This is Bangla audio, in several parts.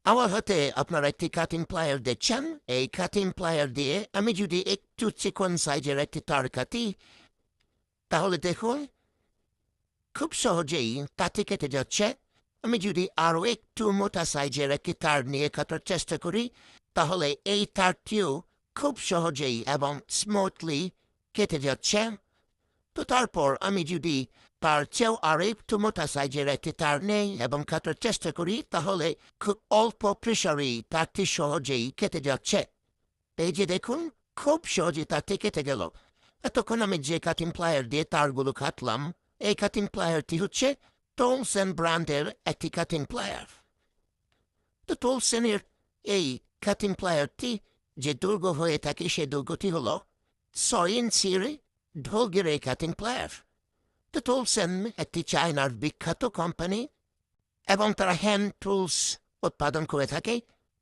আমার হাতে আপনারা একটি কাটিং প্লায়ার দেখছেন। এই কাটিং প্লায়ার দিয়ে আমি যদি একটু চিকন সাইজের একটি তার কাটি, তাহলে দেখুন খুব সহজেই তাতে কেটে যাচ্ছে। আমি যদি আরও একটু মোটা সাইজের একটি তার নিয়ে কাটার চেষ্টা করি, তাহলে এই তারটিও খুব সহজেই এবং স্মুথলি কেটে যাচ্ছে। তো তারপর আমি যদি তার চেয়েও আর একটু মোটা সাইজের একটি তার নেই এবং কাটার চেষ্টা করি, তাহলে খুব অল্প প্রেসারেই তারটি সহজেই কেটে যাচ্ছে। এই যে দেখুন, খুব সহজে তারটি কেটে গেল। এতক্ষণ আমি যে কাটিং প্লায়ার দিয়ে তারগুলো কাটলাম, এই কাটিং প্লায়ারটি হচ্ছে টলসেন ব্র্যান্ডের একটি কাটিং প্লায়ার। তো টলসেনের এই কাটিং প্লায়ারটি যে দৈর্ঘ্য হয়ে থাকে, সে দৈর্ঘ্যটি হল 6 ইঞ্চির ঢোলগির এই কাটিং প্লায়ার। তো টলসেন একটি চায়নার বিখ্যাত কোম্পানি এবং তারা হ্যান্ড টুলস উৎপাদন করে থাকে।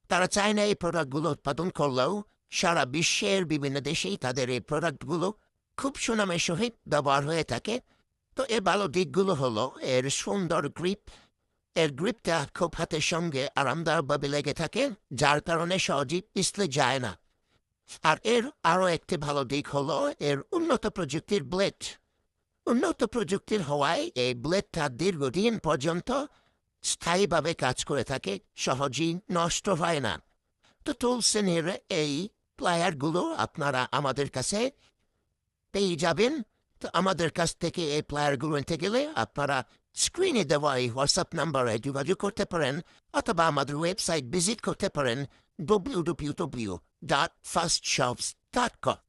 তারা চায়নায় এই প্রোডাক্টগুলো উৎপাদন করলেও সারা বিশ্বের বিভিন্ন দেশেই তাদের এই প্রোডাক্টগুলো খুব সুনামের সহিত ব্যবহার হয়ে থাকে। তো এর ভালো দিকগুলো হলো এর সুন্দর গ্রিপ। এর গ্রিপটা খুব হাতের সঙ্গে আরামদায়কভাবে লেগে থাকে, যার কারণে সহজেই পিছলে যায় না। আর এর আরও একটি ভালো দিক হলো এর উন্নত প্রযুক্তির ব্লেড। উন্নত প্রযুক্তির হওয়ায় এই ব্লেডটা দীর্ঘদিন পর্যন্ত স্থায়ীভাবে কাজ করে থাকে, সহজেই নষ্ট হয় না। তো টুলসেনের এই প্লায়ারগুলো আপনারা আমাদের কাছে পেয়ে যাবেন। তো আমাদের কাছ থেকে এই প্লায়ারগুলো নিতে গেলে আপনারা স্ক্রিনে দেওয়া এই হোয়াটসঅ্যাপ নাম্বারে যোগাযোগ করতে পারেন, অথবা আমাদের ওয়েবসাইট ভিজিট করতে পারেন www.fastshops.com।